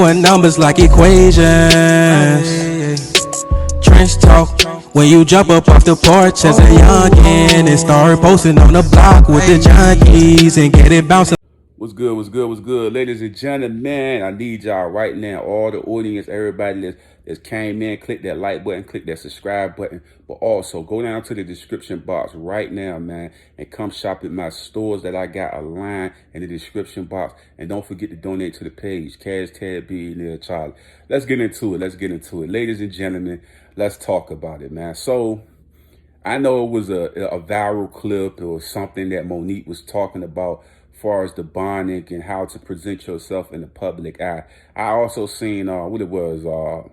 With numbers like equations. Trench talk. When you jump up off the porch as a youngin' and start posting on the block with the junkies and get it bouncing. What's good, what's good, what's good? Ladies and gentlemen, I need y'all right now, all the audience, everybody that's came in, click that like button, click that subscribe button, but also go down to the description box right now, man, and come shop at my stores that I got aligned in the description box. And don't forget to donate to the page, Cash Tab Billionaire Charlie. Let's get into it. Ladies and gentlemen, let's talk about it, man. So, I know it was a viral clip or something that Monique was talking about as far as the bonding and how to present yourself in the public eye. I also seen what it was,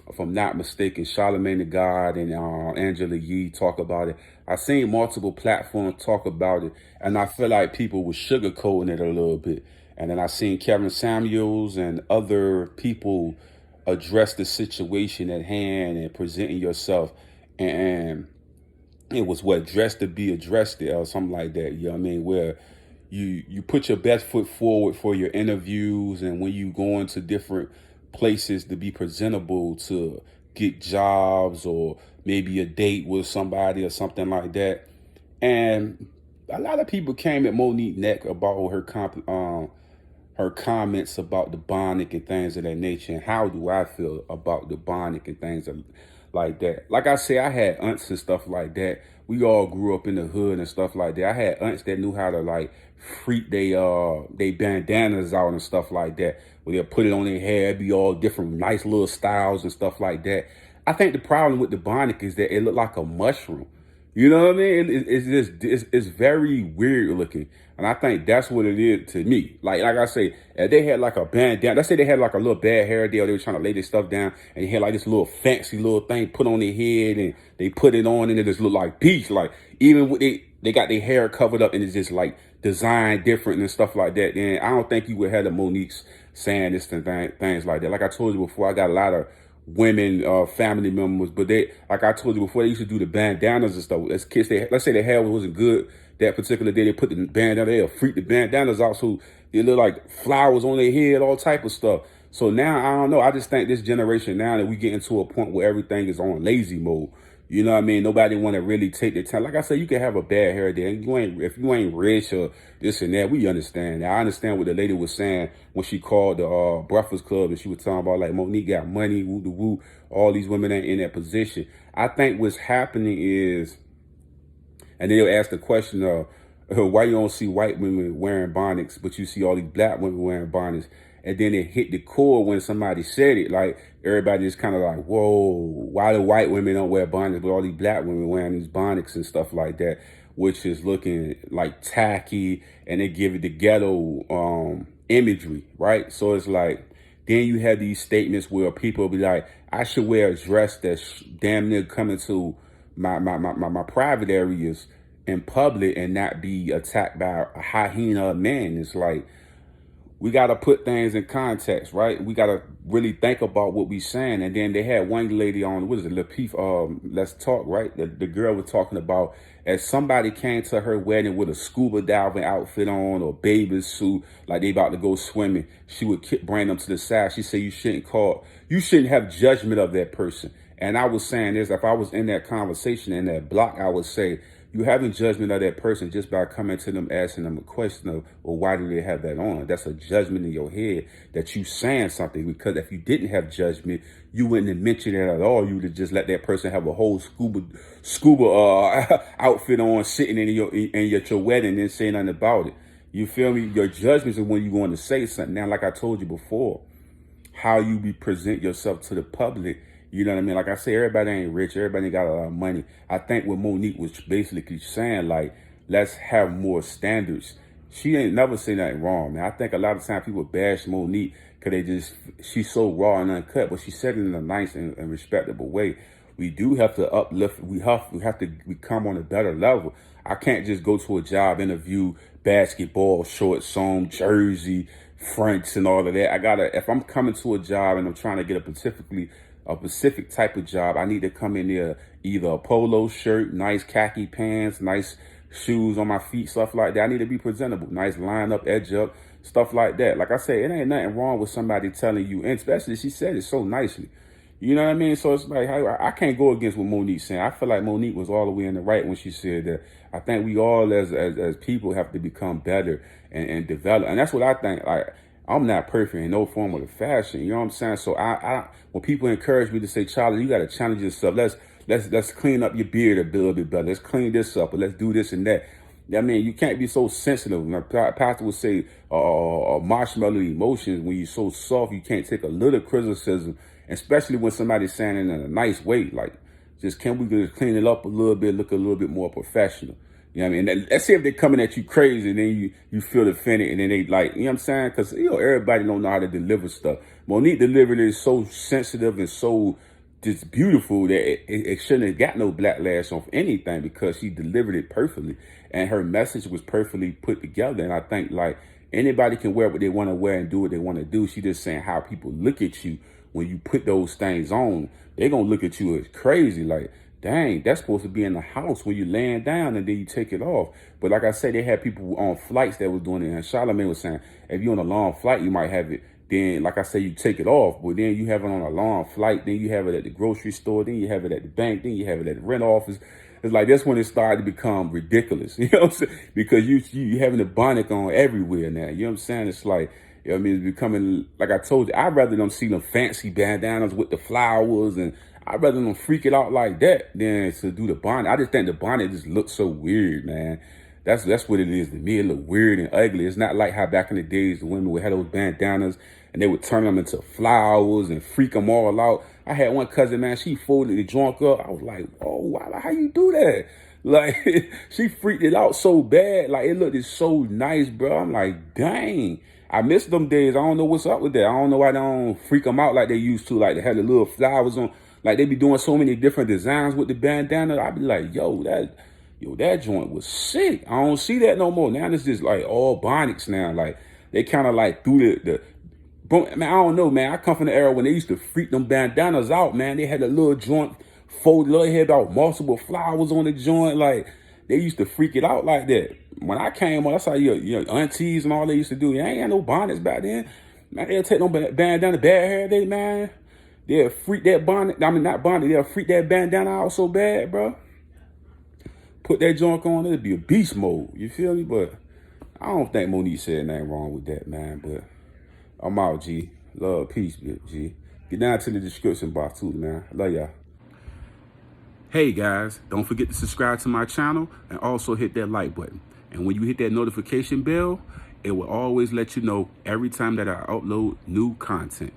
if I'm not mistaken, Charlamagne the God and Angela Yee talk about it. I seen multiple platforms talk about it, and I feel like people were sugarcoating it a little bit. And then I seen Kevin Samuels and other people address the situation at hand and presenting yourself, and it was what dressed to be addressed or something like that. You know what I mean? Where you put your best foot forward for your interviews, and when you go into different places to be presentable to get jobs or maybe a date with somebody or something like that. And a lot of people came at Monique neck about her comments about the bonic and things of that nature. And how do I feel about the bonic and things like that? Like I say, I had aunts and stuff like that. We all grew up in the hood and stuff like that. I had aunts that knew how to like freak they bandanas out and stuff like that. Where they'll put it on their hair, be all different nice little styles and stuff like that. I think the problem with the bonic is that it looked like a mushroom. You know what I mean? It's very weird looking, and I think that's what it is to me. Like I say, if they had like a bandana, let's say they had like a little bad hair day, or they were trying to lay their stuff down, and they had like this little fancy little thing put on their head, and they put it on, and it just look like peace. Like even with they got their hair covered up, and it's just like designed different and stuff like that. Then I don't think you would have the Monique's saying this and things like that. Like I told you before, I got a lot of women, family members, but they, like I told you before, they used to do the bandanas and stuff. As kids, let's say their hair wasn't good that particular day, they put the bandana, they'll freak the bandanas out so they look like flowers on their head, all type of stuff. So now, I don't know, I just think this generation now that we get into a point where everything is on lazy mode. You know what I mean? Nobody want to really take the time. Like I said, you can have a bad hair day. If you ain't rich or this and that, we understand. Now, I understand what the lady was saying when she called the Breakfast Club and she was talking about like Monique got money, woo the woo. All these women ain't in that position. I think what's happening is, and then they'll ask the question of why you don't see white women wearing bonnets, but you see all these black women wearing bonnets. And then it hit the core when somebody said it. Like everybody is kind of like, whoa, why the white women don't wear bonnets, but all these black women wearing these bonnets and stuff like that, which is looking like tacky, and they give it the ghetto imagery, right? So it's like, then you have these statements where people be like, I should wear a dress that's damn near coming to my private areas in public and not be attacked by a hyena man. It's like, we got to put things in context, right? We got to really think about what we saying. And then they had one lady on, what is it, Let's Talk, right? The girl was talking about, as somebody came to her wedding with a scuba diving outfit on or bathing suit, like they about to go swimming, she would bring them to the side. She said, you shouldn't have judgment of that person. And I was saying this, if I was in that conversation, in that block, I would say, you having judgment of that person just by coming to them, asking them a question of, well, why do they have that on? That's a judgment in your head that you saying something. Because if you didn't have judgment, you wouldn't have mentioned it at all. You would have just let that person have a whole scuba outfit on, sitting in your wedding and saying nothing about it. You feel me? Your judgments are when you want to say something. Now, like I told you before, how you present yourself to the public. You know what I mean? Like I say, everybody ain't rich. Everybody ain't got a lot of money. I think what Monique was basically saying, like, let's have more standards. She ain't never say nothing wrong, man. I think a lot of times people bash Monique because she's so raw and uncut, but she said it in a nice and respectable way. We do have to uplift. We have to become on a better level. I can't just go to a job interview, basketball, shorts on, jersey, fronts, and all of that. If I'm coming to a job and I'm trying to get a specific type of job, I need to come in there either a polo shirt, nice khaki pants, nice shoes on my feet, stuff like that. I need to be presentable, nice line up, edge up, stuff like that. Like I said, it ain't nothing wrong with somebody telling you, and especially she said it so nicely. You know what I mean? So it's like, I can't go against what Monique saying. I feel like Monique was all the way in the right when she said that. I think we all as people have to become better and develop. And that's what I think. Like, I'm not perfect in no form of the fashion. You know what I'm saying? So I when people encourage me to say, Charlie, you got to challenge yourself. Let's clean up your beard a little bit better. Let's clean this up, or let's do this and that. I mean, you can't be so sensitive. Pastor would say, marshmallow emotions. When you're so soft, you can't take a little criticism, especially when somebody's saying it in a nice way. Like, can we just clean it up a little bit, look a little bit more professional? You know what I mean? Let's say if they're coming at you crazy, and then you feel offended, and then they like, you know what I'm saying? Because, everybody don't know how to deliver stuff. Monique delivered it so sensitive and so just beautiful that it shouldn't have got no backlash off anything, because she delivered it perfectly. And her message was perfectly put together. And I think, like, anybody can wear what they want to wear and do what they want to do. She just saying how people look at you when you put those things on. They're going to look at you as crazy. Like, dang, that's supposed to be in the house when you're laying down and then you take it off. But like I said, they had people on flights that was doing it. And Charlamagne was saying, if you're on a long flight, you might have it. Then, like I say, you take it off, but then you have it on a long flight. Then you have it at the grocery store. Then you have it at the bank. Then you have it at the rent office. It's like, that's when it started to become ridiculous. You know what I'm saying? Because you having the bonnet on everywhere now. You know what I'm saying? It's like, I mean, it's becoming, like I told you, I'd rather them see them fancy bandanas with the flowers, and I'd rather them freak it out like that than to do the bonnet. I just think the bonnet just looks so weird, man. That's what it is to me. It look weird and ugly. It's not like how back in the days the women would have those bandanas and they would turn them into flowers and freak them all out. I had one cousin, man, she folded the joint up. I was like, oh, wow, how you do that? Like, she freaked it out so bad. Like, it looked so nice, bro. I'm like, dang. I miss them days. I don't know what's up with that. I don't know why they don't freak them out like they used to. Like, they had the little flowers on. Like, they be doing so many different designs with the bandana. I'd be like, yo, that joint was sick. I don't see that no more. Now it's just like all bonnets now. Like, they kind of like threw man, I don't know, man. I come from the era when they used to freak them bandanas out, man. They had a little joint folded, little head out, multiple flowers on the joint. Like, they used to freak it out like that. When I came on, that's how your aunties and all they used to do. They ain't had no bonnets back then. Man, they'll take no bandana, bad hair day, man. They'll freak that bonnet. I mean, not bonnet. They'll freak that bandana out so bad, bro. Put that joint on, it'll be a beast mode. You feel me? But I don't think Monique said nothing wrong with that, man. But I'm out, G. Love, peace, G. Get down to the description box, too, man. Love y'all. Hey, guys. Don't forget to subscribe to my channel and also hit that like button. And when you hit that notification bell, it will always let you know every time that I upload new content.